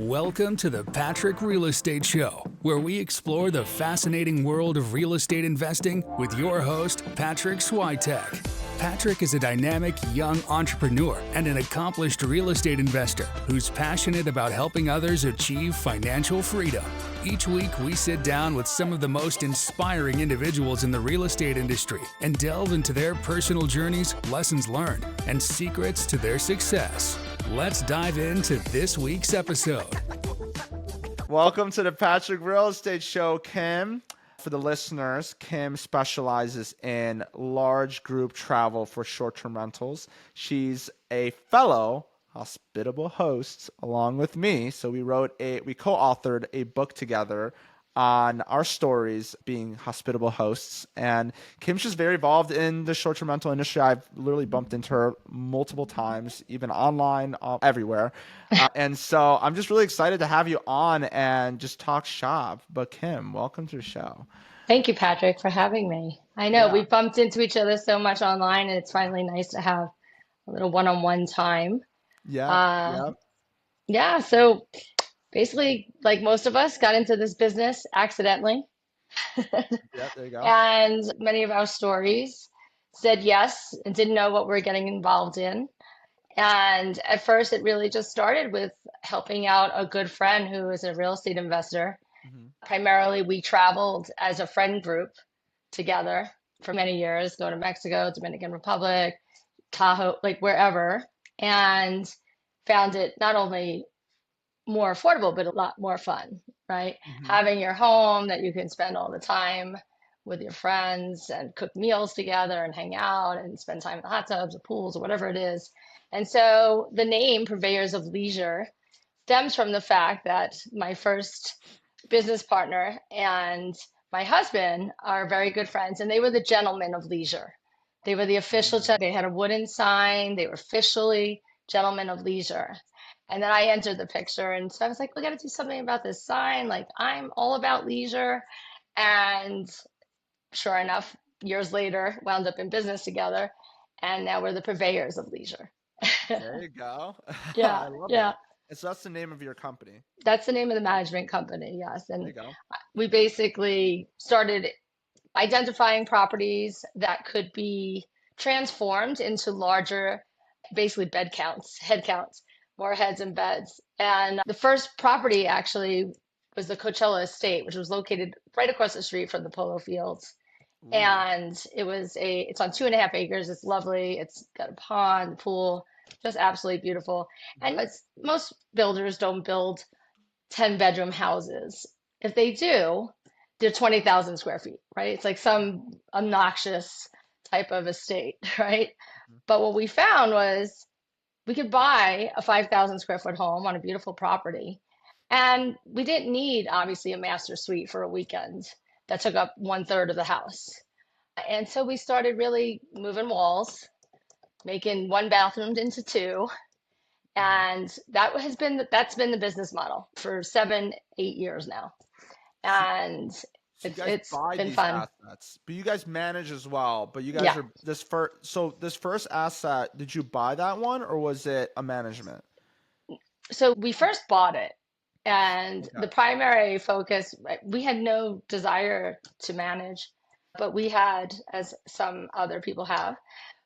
Welcome to the Patrick Real Estate Show, where we explore the fascinating world of real estate investing with your host, Patrick Switek. Patrick is a dynamic young entrepreneur and an accomplished real estate investor who's passionate about helping others achieve financial freedom. Each week, we sit down with some of the most inspiring individuals in the real estate industry and delve into their personal journeys, lessons learned, and secrets to their success. Let's dive into this week's episode. Welcome to the Patrick Real Estate Show, Kim. For the listeners, Kim specializes in large group travel for short-term rentals. She's a fellow hospitable host along with me. So we co-authored a book together on our stories being hospitable hosts. And Kim's just very involved in the short-term rental industry. I've literally bumped into her multiple times, even online, everywhere. And so I'm just really excited to have you on and just talk shop. But Kim, welcome to the show. Thank you, Patrick, for having me. I know we bumped into each other so much online, and it's finally nice to have a little one-on-one time. Yeah. So basically, like most of us, got into this business accidentally. Yeah, there you go. And many of our stories said yes and didn't know what we were getting involved in. And at first, it really just started with helping out a good friend who is a real estate investor. Mm-hmm. Primarily, we traveled as a friend group together for many years, go to Mexico, Dominican Republic, Tahoe, like wherever, and found it not only more affordable, but a lot more fun, right? Mm-hmm. Having your home that you can spend all the time with your friends and cook meals together and hang out and spend time in the hot tubs or pools or whatever it is. And so the name Purveyors of Leisure stems from the fact that my first business partner and my husband are very good friends, and they were the gentlemen of leisure. They were the official, they had a wooden sign, they were officially gentlemen of leisure. And then I entered the picture, and so I was like, we got to do something about this sign. Like, I'm all about leisure. And sure enough, years later, wound up in business together, and now we're the purveyors of leisure. There you go. Yeah, I love yeah. that. And so that's the name of your company. That's the name of the management company, yes. There And you go. we basically started identifying properties that could be transformed into larger, basically head counts, more heads and beds. And the first property actually was the Coachella Estate, which was located right across the street from the polo fields. Ooh. And it's on 2.5 acres. It's lovely. It's got a pond, pool, just absolutely beautiful. And most builders don't build 10-bedroom houses. If they do, they're 20,000 square feet, right? It's like some obnoxious type of estate, right? Mm-hmm. But what we found was we could buy a 5,000 square foot home on a beautiful property. And we didn't need, obviously, a master suite for a weekend that took up 1/3 of the house. And so we started really moving walls, making one bathroom into two. And that's been the business model for 7-8 years now. And So you guys it's buy been these fun. assets, but you guys manage as well. But you guys Yeah. are this first asset, did you buy that one or was it a management? So we first bought it, and Okay. the primary focus, we had no desire to manage, but we had, as some other people have,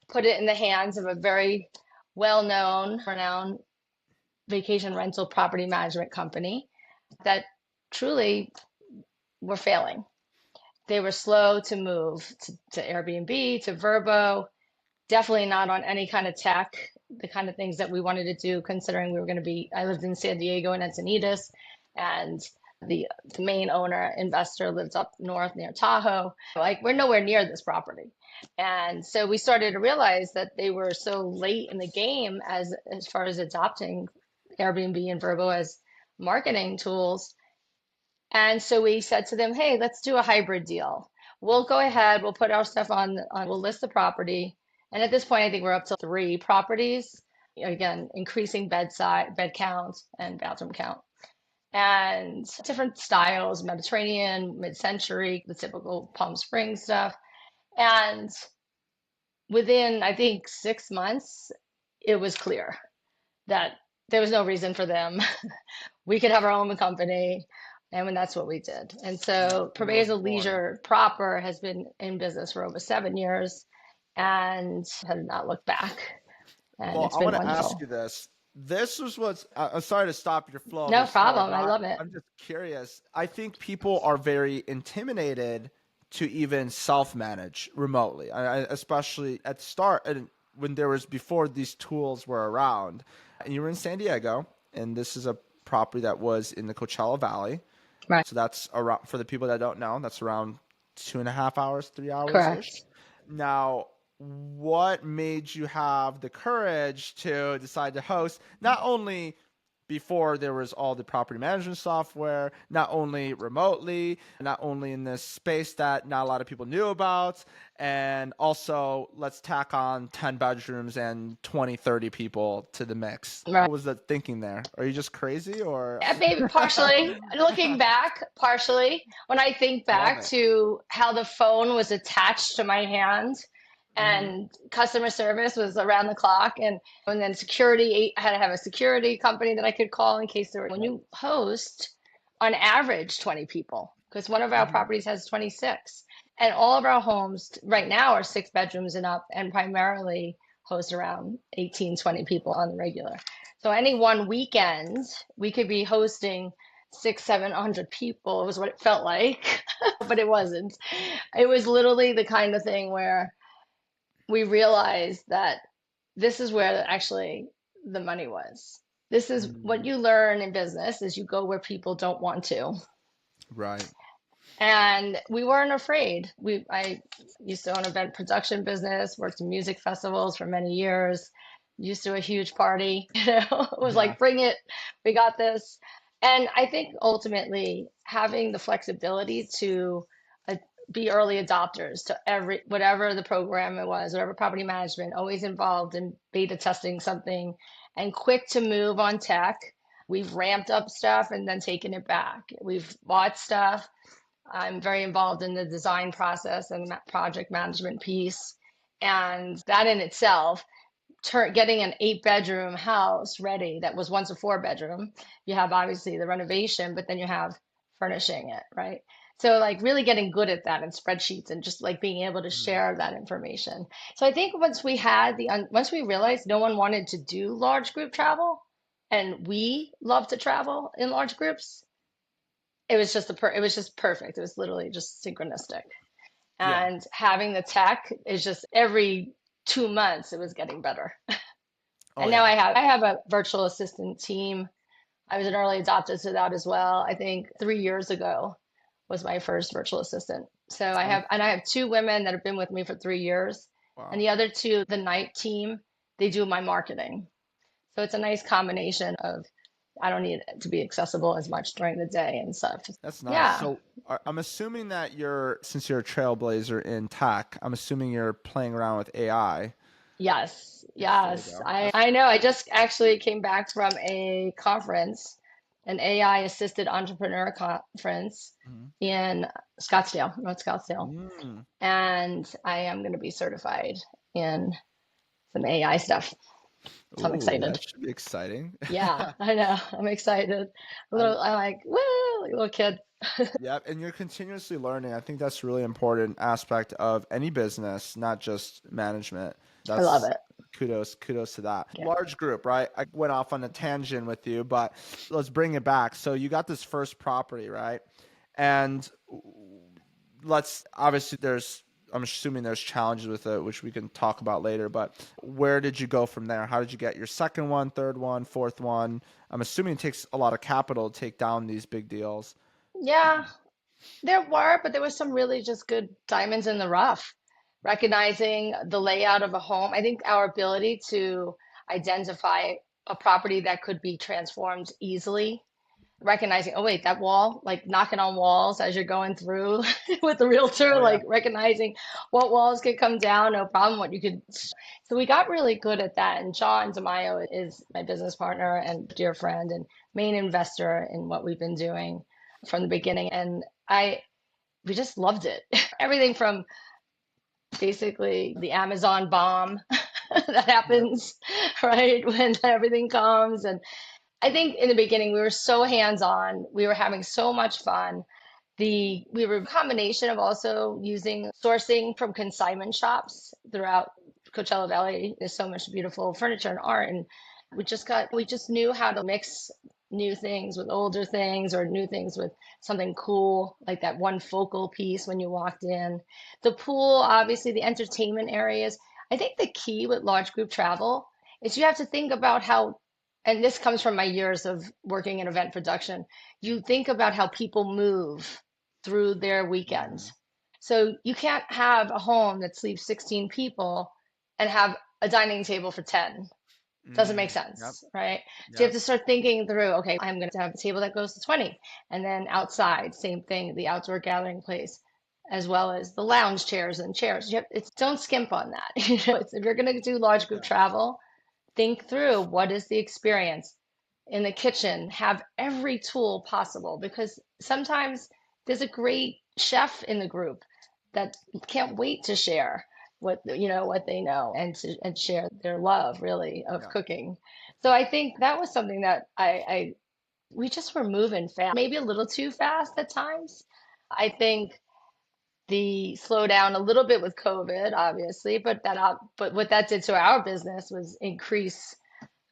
put it in the hands of a very well-known, renowned vacation rental property management company that truly were failing. They were slow to move to Airbnb, to Vrbo, definitely not on any kind of tech, the kind of things that we wanted to do, considering we were going to be, I lived in San Diego and Encinitas, and the main owner investor lives up north near Tahoe. Like, we're nowhere near this property. And so we started to realize that they were so late in the game as far as adopting Airbnb and Vrbo as marketing tools. And so we said to them, hey, let's do a hybrid deal. We'll go ahead, we'll put our stuff we'll list the property. And at this point, I think we're up to 3 properties, again, increasing bed count and bathroom count. And different styles, Mediterranean, mid-century, the typical Palm Springs stuff. And within, I think, 6 months, it was clear that there was no reason for them. We could have our own company. And that's what we did. And Yeah, so when it was Purvey's born. Leisure proper has been in business for over 7 years and has not looked back. And Well, it's I been want to ask wonderful. you this. This was what's. I'm sorry to stop your flow of No your story, problem. but I love it. I'm just curious. I think people are very intimidated to even self-manage remotely, especially at the start and when there was before these tools were around. And you were in San Diego, and this is a property that was in the Coachella Valley. Right. So that's around, for the people that don't know, that's around 2.5 hours, 3 hours ish. Correct. Now, what made you have the courage to decide to host not only before there was all the property management software, not only remotely, not only in this space that not a lot of people knew about, and also let's tack on 10 bedrooms and 20, 30 people to the mix. Right. What was the thinking there? Are you just crazy or? Maybe partially. Looking back, partially. When I think Love back it. to how the phone was attached to my hand Hmm. and customer service was around the clock, and then security, I had to have a security company that I could call in case there were, when you host on average 20 people, because one of our Hmm. properties has 26. And all of our homes right now are 6 bedrooms and up and primarily host around 18, 20 people on the regular. So any one weekend, we could be hosting 700 people. It was what it felt like, but it wasn't. It was literally the kind of thing where we realized that this is where actually the money was. This is what Mm, you learn in business is you go where people don't want to. right. And we weren't afraid. I used to own an event production business, worked in music festivals for many years, used to a huge party, it was Yeah. like, bring it, we got this. And I think ultimately having the flexibility to uh, be early adopters to every whatever the program it was, whatever property management, always involved in beta testing something and quick to move on tech. We've ramped up stuff and then taken it back. We've bought stuff. I'm very involved in the design process and project management piece. And that in itself, getting an 8 bedroom house ready that was once a 4 bedroom, you have obviously the renovation, but then you have furnishing it, right? So like really getting good at that in spreadsheets and just like being able to Mhm. share that information. So I think once we realized no one wanted to do large group travel and we love to travel in large groups, it was just perfect. It was literally just synchronistic. Yeah. And having the tech is just every 2 months it was getting better. Oh And now yeah. I have a virtual assistant team. I was an early adopter to that as well. I think 3 years ago was my first virtual assistant. So I'm I have two women that have been with me for 3 years, and wow. the other two, the night team, they do my marketing. So it's a nice combination of I don't need it to be accessible as much during the day and stuff. That's nice. Yeah. So I'm assuming that since you're a trailblazer in tech, I'm assuming you're playing around with AI. Yes, Yes, there you yes. go. I know. I just actually came back from a conference, an AI assisted entrepreneur conference Mhm. in Scottsdale, North Scottsdale. Mm. And I am going to be certified in some AI stuff. So I'm Ooh, excited. that should be exciting. Yeah, I know. I'm excited. I I'm like, woo, like a little kid. Yeah, and you're continuously learning. I think that's a really important aspect of any business, not just management. I love That's it. kudos to that. Yeah. Large group, right? I went off on a tangent with you, but let's bring it back. So you got this first property, right? And let's obviously I'm assuming there's challenges with it, which we can talk about later, but where did you go from there? How did you get your second one, third one, fourth one? I'm assuming it takes a lot of capital to take down these big deals. Yeah, there were, but there was some really just good diamonds in the rough. Recognizing the layout of a home. I think our ability to identify a property that could be transformed easily, recognizing, oh wait, that wall, like knocking on walls as you're going through with the realtor, Oh yeah. like recognizing what walls could come down, no problem, what you could. So we got really good at that. And John DeMaio is my business partner and dear friend and main investor in what we've been doing from the beginning. And we just loved it. Everything from basically the Amazon bomb that Yep. happens, right? When everything comes. And I think in the beginning we were so hands-on. We were having so much fun. We were a combination of also using sourcing from consignment shops throughout Coachella Valley. There's so much beautiful furniture and art, and we just knew how to mix new things with older things, or new things with something cool, like that one focal piece when you walked in. The pool, obviously, the entertainment areas. I think the key with large group travel is you have to think about how, and this comes from my years of working in event production, you think about how people move through their Mm, weekends. So you can't have a home that sleeps 16 people and have a dining table for 10. Doesn't make yep. sense, right? So you have Yep. to start thinking through, okay, I'm going to have a table that goes to 20. And then outside, same thing, the outdoor gathering place, as well as the lounge chairs and chairs. Don't skimp on that. If you're going to do large group Yeah. travel, think through what is the experience in the kitchen, have every tool possible, because sometimes there's a great chef in the group that can't wait to share what they know, and share their love really of Yeah. cooking. So I think that was something that I we just were moving fast, maybe a little too fast at times. I think the slowdown a little bit with COVID, obviously, but what that did to our business was increase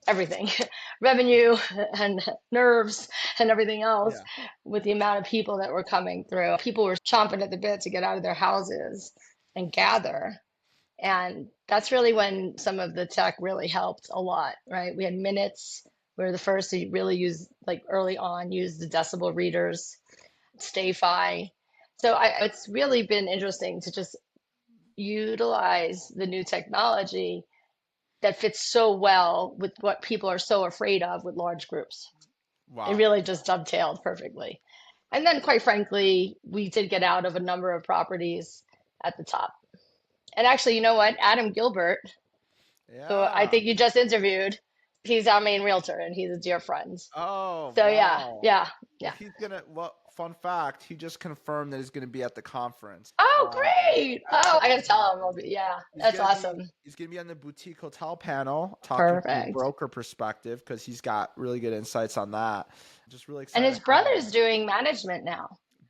everything, revenue and nerves and everything else, Yeah. with the amount of people that were coming through. People were chomping at the bit to get out of their houses and gather. And that's really when some of the tech really helped a lot, right? We had minutes. We were the first to really use, like early on, use the decibel readers, Stay-Fi. So it's really been interesting to just utilize the new technology that fits so well with what people are so afraid of with large groups. It Wow. really just dovetailed perfectly. And then, quite frankly, we did get out of a number of properties at the top. And actually, you know what? Adam Gilbert, who I Yeah. think you just interviewed, he's our main realtor and he's a dear friend. Oh, So, yeah, wow. yeah, Well, yeah. fun fact, he just confirmed that he's gonna be at the conference. Oh, Um, great. at Oh, I got to Herrlein tell him. conference. Yeah, that's awesome. He's gonna be on the boutique hotel panel talking from a Perfect. broker perspective because he's got really good insights on that. Just really And excited his to have him brother's on. doing management now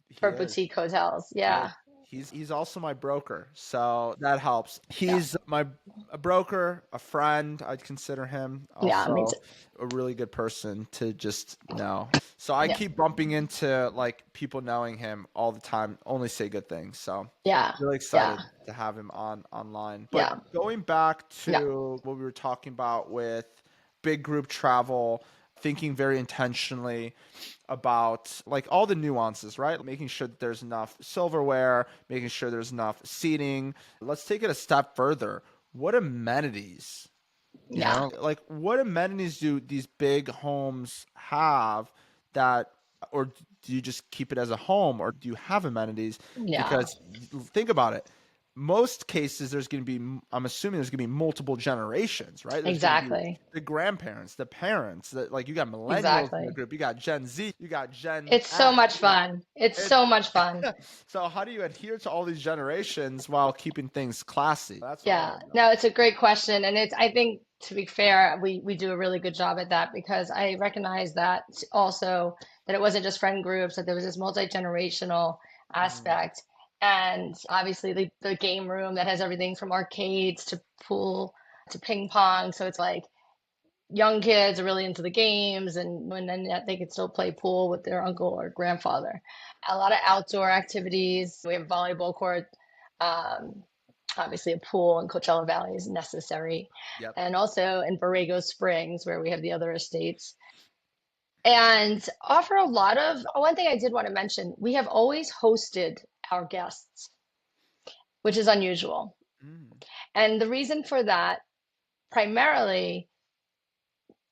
He for is. boutique hotels. He is. Yeah, He's also my broker, so that helps. yeah, He's my a broker, a friend. I'd consider him yeah, me too. also a really good person to just know. So I Yeah, keep bumping into like people knowing him all the time. Only say good things. So yeah, really yeah, excited to have him online. But yeah, going back yeah, to what we were talking about with big group travel, thinking very intentionally about like all the nuances, right? Making sure that there's enough silverware, making sure there's enough seating. Let's take it a step further. What amenities, yeah, like what amenities do these big homes have that, or do you just keep it as a home, or do you have amenities? yeah, Because think about it. Most cases, there's going to be, I'm assuming there's going to be multiple generations, right? There's going to be exactly, the grandparents, the parents, that like you got millennials in the exactly. group, you got Gen Z, you got Gen It's so X. much fun. It's It's so much fun. so how do you adhere to all these generations while keeping things classy? That's what I Yeah, want to know. no, it's a great question. And I think, to be fair, we do a really good job at that, because I recognize that also, that it wasn't just friend groups, that there was this multi-generational Mhm. aspect. And obviously the game room that has everything from arcades to pool to ping pong. So it's like young kids are really into the games, and when then they can still play pool with their uncle or grandfather. A lot of outdoor activities. We have a volleyball court. Um, Obviously, a pool in Coachella Valley is necessary, Yep. and also in Borrego Springs, where we have the other estates, and offer a lot of. One thing I did want to mention: we have always hosted our guests, which is unusual, Mm. and the reason for that primarily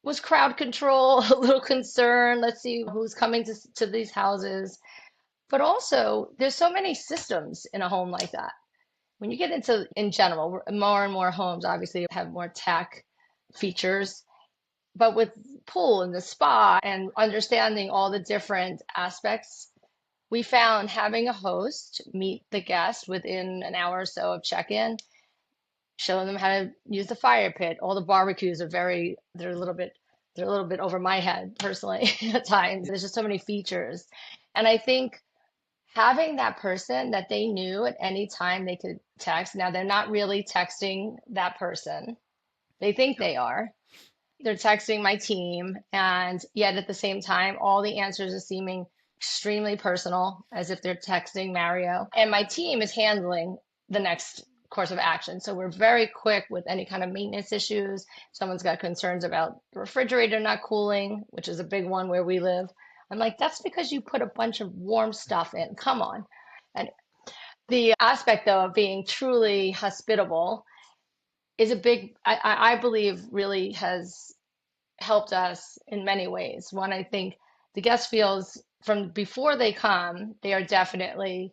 was crowd control, a little concern. Let's see who's coming to these houses. But also, there's so many systems in a home like that. When you get into, in general, more and more homes obviously have more tech features, but with pool and the spa and understanding all the different aspects, we found having a host meet the guest within an hour or so of check-in show them how to use the fire pit. All the barbecues are they're a little bit over my head personally at times. There's just so many features. And I think having that person that they knew at any time they could text. Now they're not really texting that person. They think they are. They're texting my team, and yet at the same time, all the answers are seeming extremely personal, as if they're texting Mario. And my team is handling the next course of action. So we're very quick with any kind of maintenance issues. Someone's got concerns about the refrigerator not cooling, which is a big one where we live. I'm like, that's because you put a bunch of warm stuff in. Come on. And the aspect, though, of being truly hospitable is I believe, really has helped us in many ways. One, I think the guest feels from before they come, they are definitely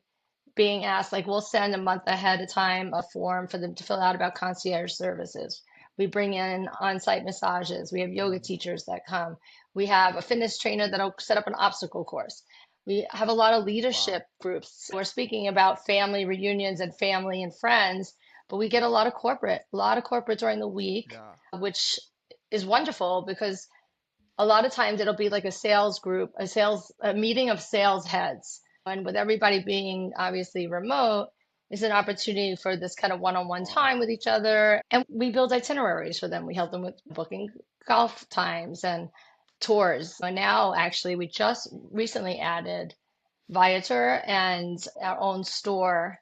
being asked, like we'll send a month ahead of time a form for them to fill out about concierge services. We bring in on-site massages. We have yoga teachers that come. We have a fitness trainer that'll set up an obstacle course. We have a lot of leadership groups. We're speaking about family reunions and family and friends, but we get a lot of corporate during the week, which is wonderful because a lot of times it'll be like a sales group, a meeting of sales heads. And with everybody being obviously remote, it's an opportunity for this kind of one-on-one time with each other. And we build itineraries for them. We help them with booking golf times and tours. And now, actually, we just recently added Viator and our own store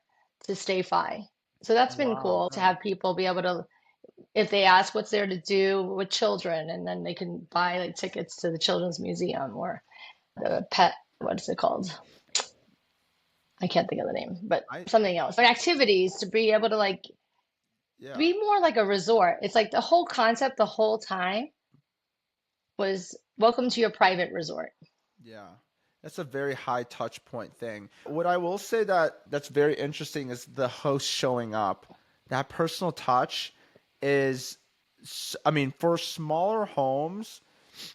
to StayFi. So that's been cool to have people be able to, if they ask what's there to do with children, and then they can buy like tickets to the children's museum or the pet, what is it called? I can't think of the name, but something else. But activities to be able to like be more like a resort. It's like the whole concept the whole time was welcome to your private resort. Yeah. That's a very high touch point thing. What I will say that's very interesting is the host showing up. That personal touch is, I mean, for smaller homes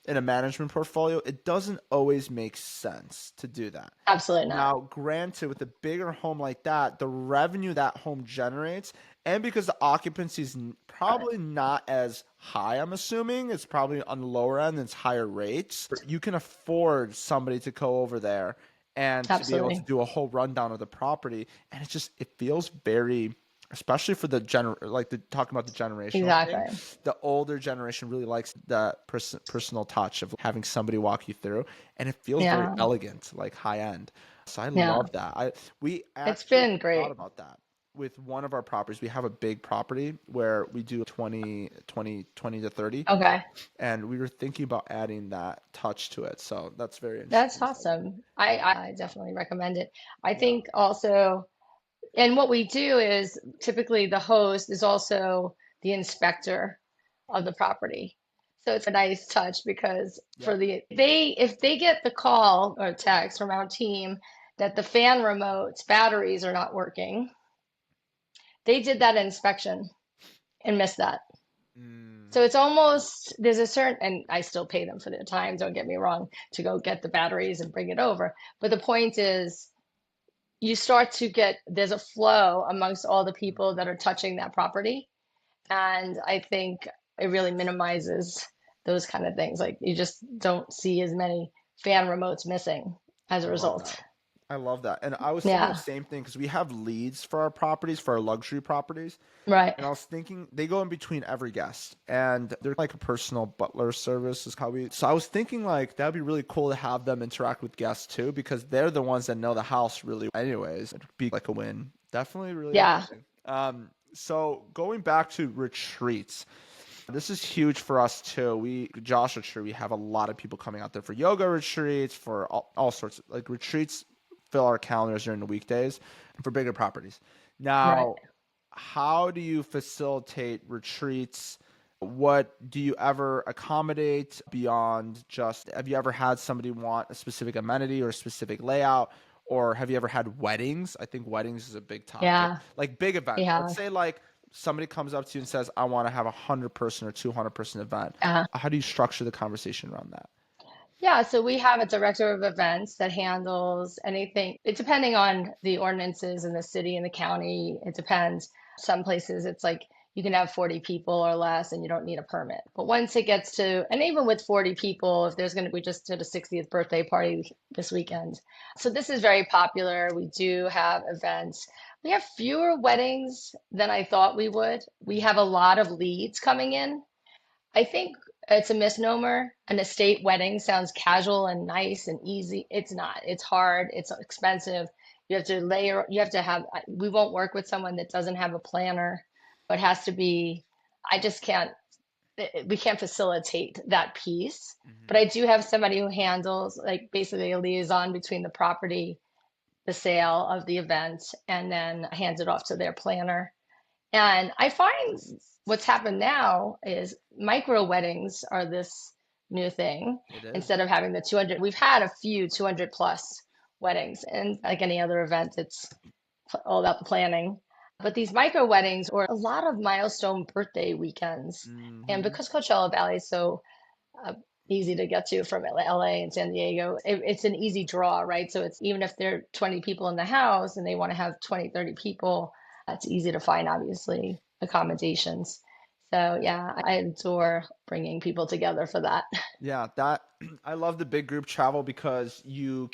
in a management portfolio, it doesn't always make sense to do that. Absolutely not. Now, granted, with a bigger home like that, the revenue that home generates, and because the occupancy is probably not as high, I'm assuming, it's probably on the lower end, it's higher rates, you can afford somebody to go over there and to be able to do a whole rundown of the property. And it feels very, especially for talking about the generation. Exactly. The older generation really likes the personal touch of having somebody walk you through, and it feels very elegant, like high end. So I love that. We actually it's been great. thought about that with one of our properties. We have a big property where we do 20 to 30. Okay. And we were thinking about adding that touch to it. So that's very interesting. That's awesome. I definitely recommend it. I think also, and what we do is typically the host is also the inspector of the property. So it's a nice touch because if they get the call or text from our team that the fan remote's batteries are not working, they did that inspection and missed that. So it's almost, there's a certain, and I still pay them for their time, don't get me wrong, to go get the batteries and bring it over. But the point is, you start to there's a flow amongst all the people that are touching that property. And I think it really minimizes those kind of things. Like you just don't see as many fan remotes missing as a result. I love that. And I was thinking the same thing because we have leads for our properties, for our luxury properties. Right. And I was thinking they go in between every guest and they're like a personal butler service is how so I was thinking like that'd be really cool to have them interact with guests too, because they're the ones that know the house really anyways. It'd be like a win. Definitely really interesting. So going back to retreats, this is huge for us too. Josh retreat, we have a lot of people coming out there for yoga retreats, for all sorts of like retreats. Fill our calendars during the weekdays for bigger properties. Now, how do you facilitate retreats? What do you ever accommodate beyond just, have you ever had somebody want a specific amenity or a specific layout? Or have you ever had weddings? I think weddings is a big topic. Yeah. Like big events. Let's say like somebody comes up to you and says, I want to have 100-person or 200-person event. How do you structure the conversation around that? Yeah, so we have a director of events that handles anything. It's depending on the ordinances in the city and the county. It depends. Some places it's like you can have 40 people or less and you don't need a permit. But once it gets to, and even with 40 people, if there's going to, we just did a 60th birthday party this weekend. So this is very popular. We do have events. We have fewer weddings than I thought we would. We have a lot of leads coming in. I think it's a misnomer. An estate wedding sounds casual and nice and easy. It's not. It's hard. It's expensive. You have to layer, you have to have, we won't work with someone that doesn't have a planner. It has to be, I just can't, we can't facilitate that piece. But I do have somebody who handles like basically a liaison between the property, the sale of the event, and then hands it off to their planner. And I find what's happened now is micro weddings are this new thing. It is. Instead of having the 200, we've had a few 200 plus weddings. And like any other event, it's all about the planning. But these micro weddings or a lot of milestone birthday weekends. And because Coachella Valley is so easy to get to from LA and San Diego, it's an easy draw, right? So it's even if there are 20 people in the house and they want to have 20, 30 people, it's easy to find, obviously, accommodations. So yeah, I adore bringing people together for that. Yeah, that I love the big group travel because you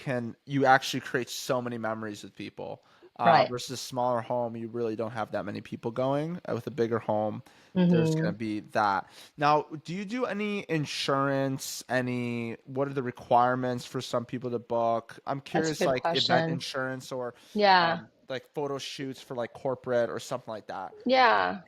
actually create so many memories with people. Right. Versus a smaller home, you really don't have that many people going. With a bigger home, there's Hmm. gonna be that. Now, do you do any insurance? What are the requirements for some people to book? I'm That's a curious, good like event question. insurance or Yeah. like photo shoots for like corporate or something like that. Yeah.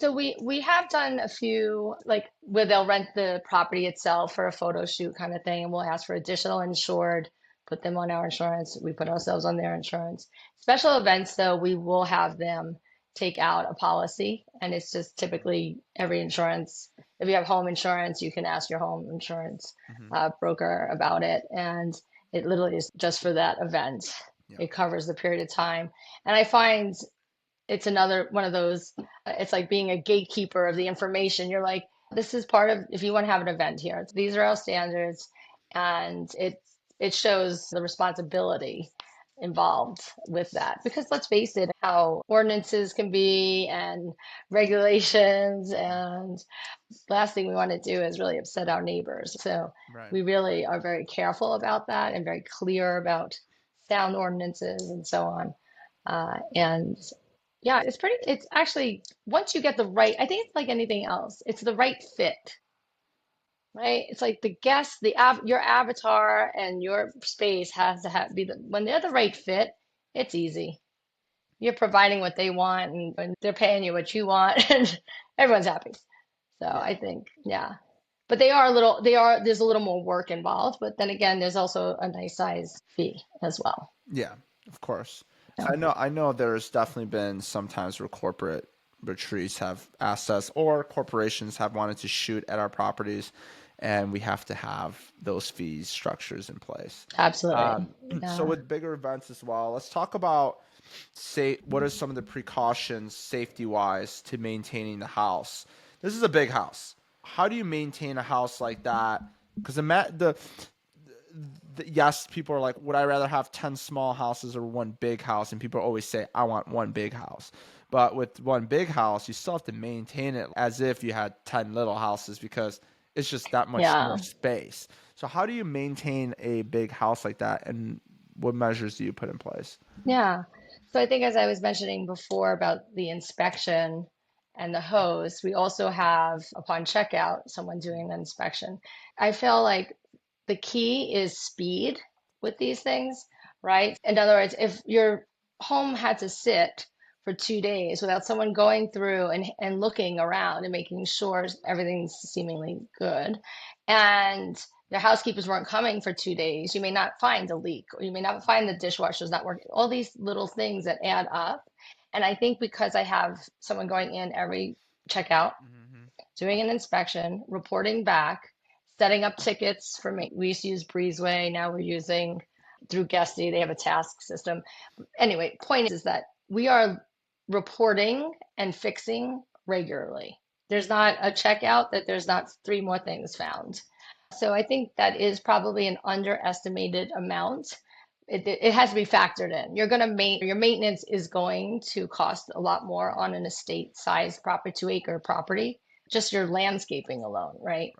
So we have done a few like where they'll rent the property itself for a photo shoot kind of thing, and we'll ask for additional insured, put them on our insurance. We put ourselves on their insurance. Special events, though, we will have them take out a policy, and it's just typically every insurance. If you have home insurance, you can ask your home insurance Hmm. broker about it, and it literally is just for that event. Yeah. It covers the period of time, and I find it's another one of those, it's like being a gatekeeper of the information. You're like, this is part of, if you want to have an event here, these are our standards. And it shows the responsibility involved with that. Because let's face it, how ordinances can be and regulations. And the last thing we want to do is really upset our neighbors. So Right. we really are very careful about that and very clear about sound ordinances and so on. And yeah, it's actually, once you get the right, I think it's like anything else, it's the right fit, right? It's like the guest, your avatar and your space has to when they're the right fit, it's easy. You're providing what they want and they're paying you what you want and everyone's happy. So Yeah. I think, yeah. But there's a little more work involved, but then again, there's also a nice size fee as well. Yeah, of course. Yeah. I know there's definitely been some times where corporate retreats have asked us or corporations have wanted to shoot at our properties and we have to have those fees structures in place. Absolutely. So Yeah. with bigger events as well, let's talk about what are some of the precautions safety wise to maintaining the house. This is a big house. How do you maintain a house like that? Because yes, people are like, would I rather have 10 small houses or one big house? And people always say, I want one big house. But with one big house, you still have to maintain it as if you had 10 little houses because it's just that much more Yeah. space. So how do you maintain a big house like that? And what measures do you put in place? Yeah. So I think as I was mentioning before about the inspection and the hose, we also have upon checkout someone doing an inspection. I feel like the key is speed with these things, right? In other words, if your home had to sit for 2 days without someone going through and looking around and making sure everything's seemingly good, and the housekeepers weren't coming for 2 days, you may not find a leak, or you may not find the dishwasher's not working, all these little things that add up. And I think because I have someone going in every checkout, Hmm. doing an inspection, reporting back, setting up tickets for me. We used to use Breezeway. Now we're using through Guesty. They have a task system. Anyway, point is that we are reporting and fixing regularly. There's not a checkout that there's not three more things found. So I think that is probably an underestimated amount. it has to be factored in. You're going to your maintenance is going to cost a lot more on an estate size property, 2-acre property, just your landscaping alone, right?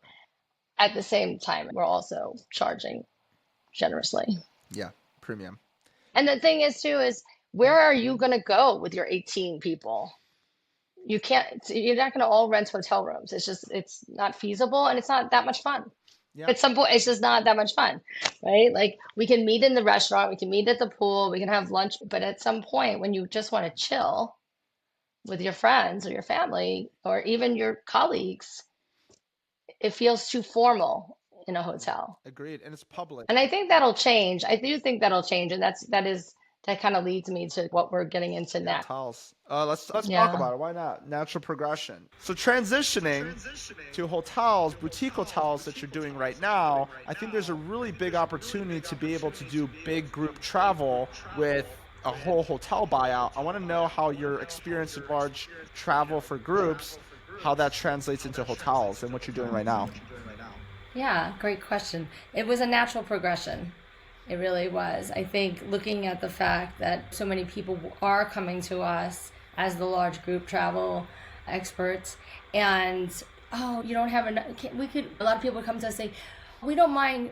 At the same time, we're also charging generously. Yeah, premium. And the thing is too, is where are you going to go with your 18 people? You're not going to all rent hotel rooms. It's not feasible and it's not that much fun. Yeah. At some point, it's just not that much fun, right? Like we can meet in the restaurant, we can meet at the pool, we can have lunch, but at some point when you just want to chill with your friends or your family or even your colleagues, it feels too formal in a hotel. Agreed. And it's public. And I think that'll change. I do think that'll change. And that kind of leads me to what we're getting into next. Hotels. Let's talk about it. Why not? Natural progression. So transitioning to hotels, boutique hotels that you're doing right now, I think there's a really big opportunity to be able to do big group travel with a whole hotel buyout. I want to know how your experience in large travel for groups, how that translates into hotels and what you're doing right now. Yeah, great question. It was a natural progression. It really was. I think looking at the fact that so many people are coming to us as the large group travel experts, and you don't have enough. A lot of people come to us and say, we don't mind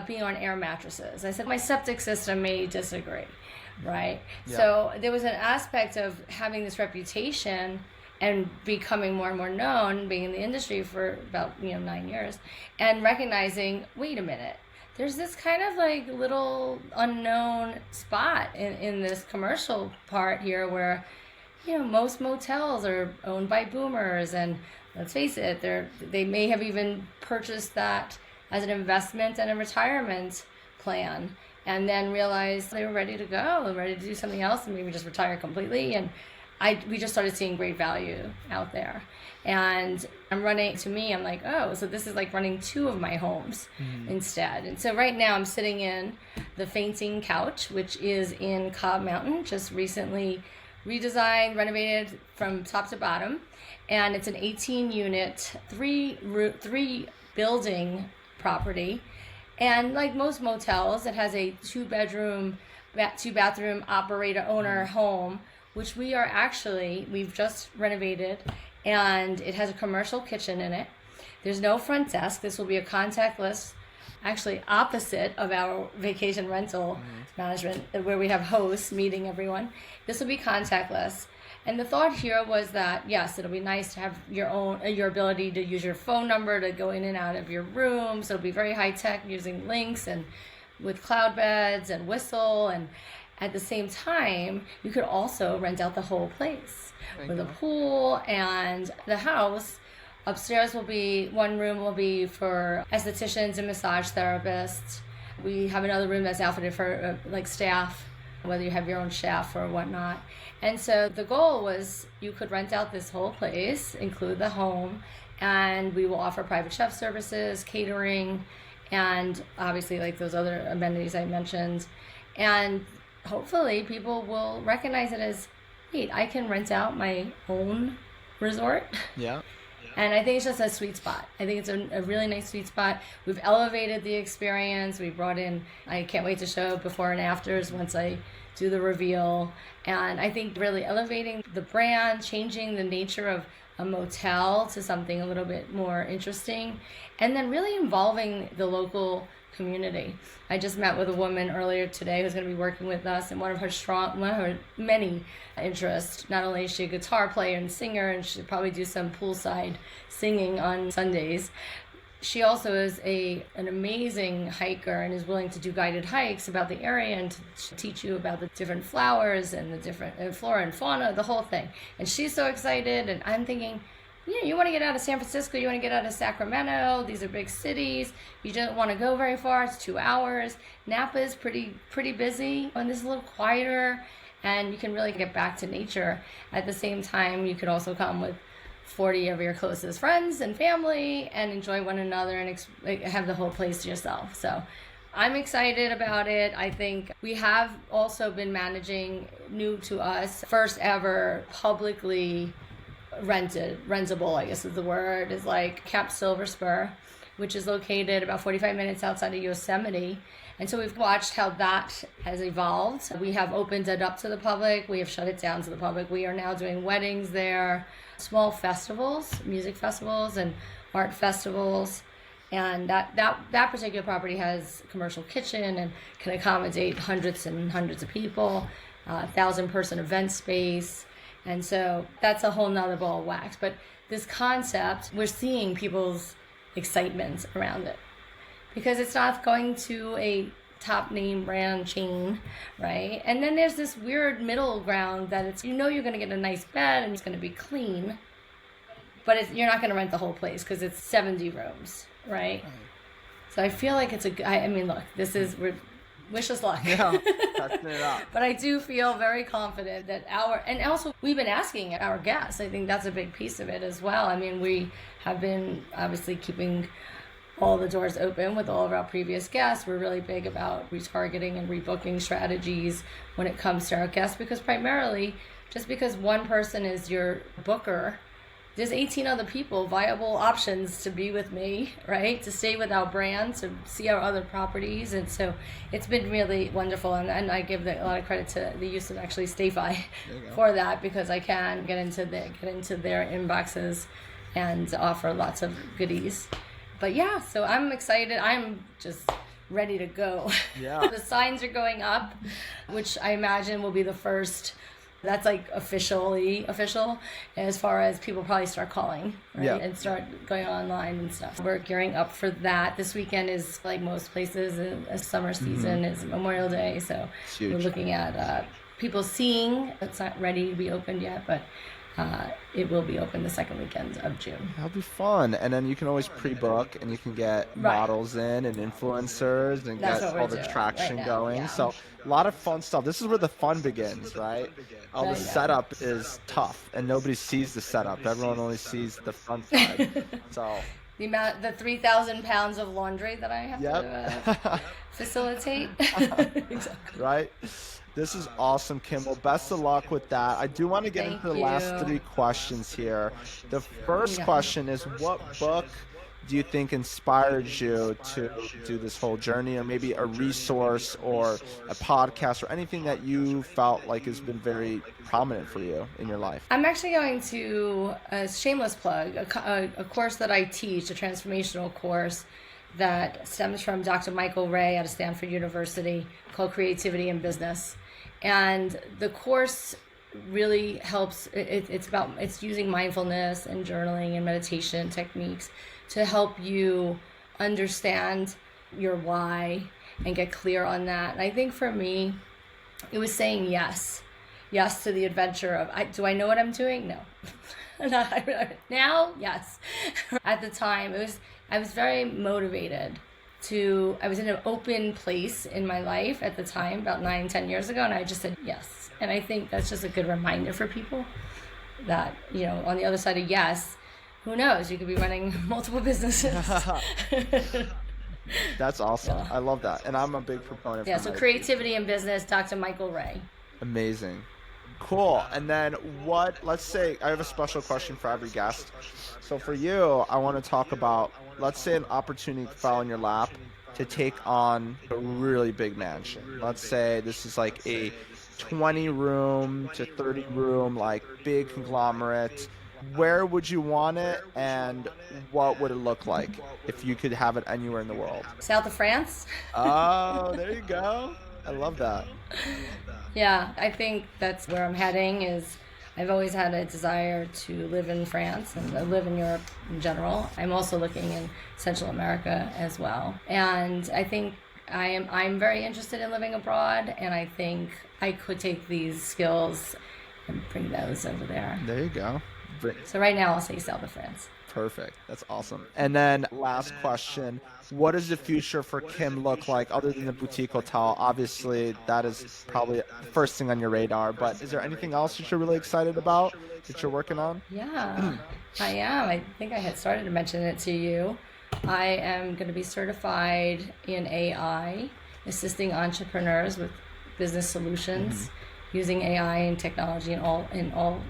being on air mattresses. I said, my septic system may disagree, right? Yeah. So there was an aspect of having this reputation and becoming more and more known, being in the industry for about 9 years, and recognizing, wait a minute, there's this kind of like little unknown spot in this commercial part here where, most motels are owned by boomers, and let's face it, they may have even purchased that as an investment and a retirement plan, and then realized they were ready to go and ready to do something else and maybe just retire completely. And we just started seeing great value out there. And I'm like, oh, so this is like running 2 of my homes instead. And so right now I'm sitting in the Fainting Couch, which is in Cobb Mountain, just recently redesigned, renovated from top to bottom. And it's an 18-unit, 3-building property. And like most motels, it has a 2-bedroom, 2-bathroom operator-owner home, which we've just renovated, and it has a commercial kitchen in it. There's no front desk. This will be a contactless, actually opposite of our vacation rental management, where we have hosts meeting everyone. This will be contactless. And the thought here was that, yes, it'll be nice to have your ability to use your phone number to go in and out of your room. So it'll be very high tech, using links and with cloud beds and Whistle. And at the same time, you could also rent out the whole place with a pool, and the house upstairs one room will be for estheticians and massage therapists. We have another room that's outfitted for like staff, whether you have your own chef or whatnot. And so the goal was you could rent out this whole place, include the home, and we will offer private chef services, catering, and obviously like those other amenities I mentioned. And hopefully people will recognize it as, wait, I can rent out my own resort. Yeah. And I think it's just a sweet spot. I think it's a really nice sweet spot. We've elevated the experience. We brought in, I can't wait to show before and afters once I do the reveal. And I think really elevating the brand, changing the nature of a motel to something a little bit more interesting, and then really involving the local community. I just met with a woman earlier today who's going to be working with us, and one of her many interests, not only is she a guitar player and singer, and she'll probably do some poolside singing on Sundays, she also is an amazing hiker and is willing to do guided hikes about the area and to teach you about the different flowers and the different flora and fauna, the whole thing. And she's so excited, and I'm thinking, you want to get out of San Francisco, you want to get out of Sacramento, these are big cities, you don't want to go very far, it's 2 hours. Napa is pretty busy, and this is a little quieter, and you can really get back to nature. At the same time, you could also come with 40 of your closest friends and family and enjoy one another and have the whole place to yourself. So I'm excited about it. I think we have also been managing, new to us, first ever publicly rentable, I guess is the word, is like Camp Silver Spur, which is located about 45 minutes outside of Yosemite. And so we've watched how that has evolved. We have opened it up to the public. We have shut it down to the public. We are now doing weddings there, small festivals, music festivals and art festivals. And that particular property has a commercial kitchen and can accommodate hundreds and hundreds of people, 1,000-person event space. And so that's a whole nother ball of wax. But this concept, we're seeing people's excitement around it because it's not going to a top name brand chain, right? And then there's this weird middle ground that it's, you're going to get a nice bed and it's going to be clean, but you're not going to rent the whole place because it's 70 rooms, right? So I feel like I mean, look, wish us luck. Yeah, testing it out. But I do feel very confident that and also we've been asking our guests. I think that's a big piece of it as well. I mean, we have been obviously keeping all the doors open with all of our previous guests. We're really big about retargeting and rebooking strategies when it comes to our guests, because primarily, just because one person is your booker, there's 18 other people, viable options to be with me, right? To stay with our brand, to see our other properties. And so it's been really wonderful. And I give a lot of credit to the use of actually StayFi for that, because I can get into their inboxes and offer lots of goodies. But yeah, so I'm excited. I'm just ready to go. Yeah. The signs are going up, which I imagine will be the first. That's like official as far as people probably start calling, right? Yeah. And start going online and stuff. We're gearing up for that. This weekend is, like most places, a summer season is Memorial Day. So we're looking at people seeing. It's not ready to be opened yet, but it will be open the second weekend of June. That'll be fun. And then you can always pre-book and you can get models in and influencers and get all the traction going. Yeah. So a lot of fun stuff. This is where the fun begins, right? All the setup is tough and nobody sees the setup. Everyone only sees the front side. So the 3,000 pounds of laundry that I have to facilitate. Exactly. Right? This is awesome, Kim. Well, best of luck with that. I do want to get into the last 3 questions here. The first question is, what book do you think inspired you to do this whole journey, or maybe a resource or a podcast or anything that you felt like has been very prominent for you in your life? I'm actually going to, a shameless plug, a course that I teach, a transformational course that stems from Dr. Michael Ray out of Stanford University, called Creativity in Business. And the course really helps. It's using mindfulness and journaling and meditation techniques to help you understand your why and get clear on that. And I think for me, it was saying yes to the adventure of, do I know what I'm doing? No. Now, yes. At the time, I was very motivated. I was in an open place in my life at the time, about 9-10 years ago, and I just said yes. And I think that's just a good reminder for people that, on the other side of yes, who knows, you could be running multiple businesses. That's awesome. Yeah. I love that. And I'm a big proponent. Yeah, so Creativity in Business, Dr. Michael Ray. Amazing. Cool. And then let's say I have a special question for every guest. So for you, I want to talk about, let's say an opportunity fell in your lap to take on a really big mansion. Let's say this is like a 20 room to 30 room, like big conglomerate. Where would you want it, and what would it look like if you could have it anywhere in the world? South of France. Oh, there you go. I love that. Yeah, I think that's where I'm heading. I've always had a desire to live in France and live in Europe in general. I'm also looking in Central America as well. And I think I'm very interested in living abroad, and I think I could take these skills and bring those over there. There you go. So right now I'll say South of France. Perfect. That's awesome. And then last question, what does the future for Kim look like other than the boutique hotel? Obviously, that is probably the first thing on your radar, but is there anything else that you're really excited about that you're working on? Yeah, I am. I think I had started to mention it to you. I am going to be certified in AI, assisting entrepreneurs with business solutions. Using AI and technology in all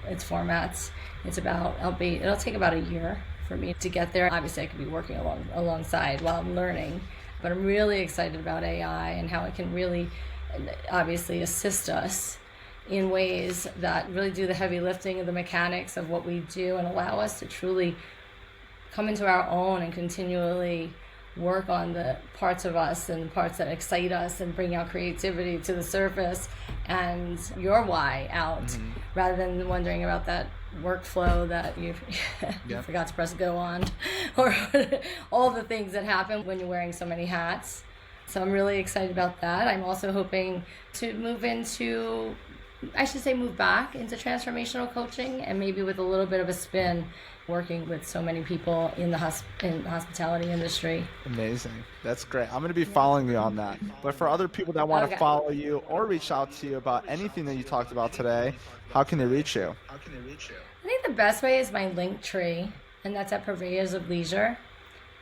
its formats. It'll take about a year for me to get there. Obviously, I could be working alongside while I'm learning. But I'm really excited about AI and how it can really obviously assist us in ways that really do the heavy lifting of the mechanics of what we do and allow us to truly come into our own and continually work on the parts of us and the parts that excite us and bring our creativity to the surface and your why out, rather than wondering about that workflow that you forgot to press go on, or all the things that happen when you're wearing so many hats. So I'm really excited about that. I'm also hoping to move back into transformational coaching, and maybe with a little bit of a spin, working with so many people in the hospitality industry. Amazing. That's great. I'm going to be following you on that. But for other people that want to follow you or reach out to you about anything that you talked about today, how can they reach you? I think the best way is my link tree, and that's at Purveyors of Leisure.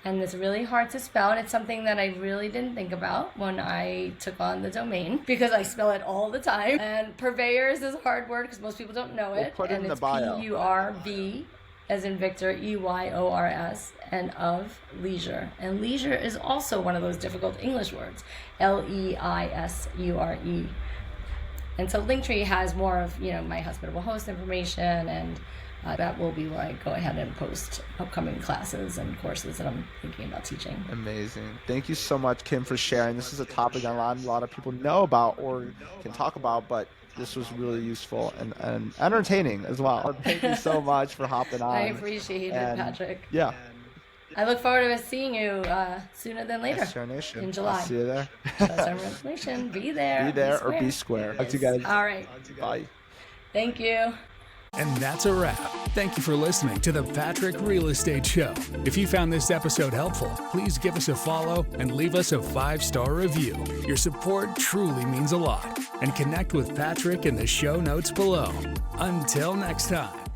And it's really hard to spell, and it's something that I really didn't think about when I took on the domain, because I spell it all the time. And Purveyors is a hard word because most people don't know it. We'll put it in the bio. P-U-R-V as in Victor, E-Y-O-R-S, and of leisure. And leisure is also one of those difficult English words, L-E-I-S-U-R-E. And so Linktree has more of, my hospitable host information, and that will be where I go ahead and post upcoming classes and courses that I'm thinking about teaching. Amazing. Thank you so much, Kim, for sharing. This is a topic that a lot of people know about or can talk about, but this was really useful and entertaining as well. Thank you so much for hopping on. I appreciate it, Patrick. Yeah. I look forward to seeing you sooner than later. STR Nation. In July. I'll see you there. That's our resolution. Be there. Be there or be square. Talk to you guys. All right. Bye. Thank you. And that's a wrap. Thank you for listening to the Patrick Real Estate Show. If you found this episode helpful, please give us a follow and leave us a 5-star review. Your support truly means a lot. And connect with Patrick in the show notes below. Until next time.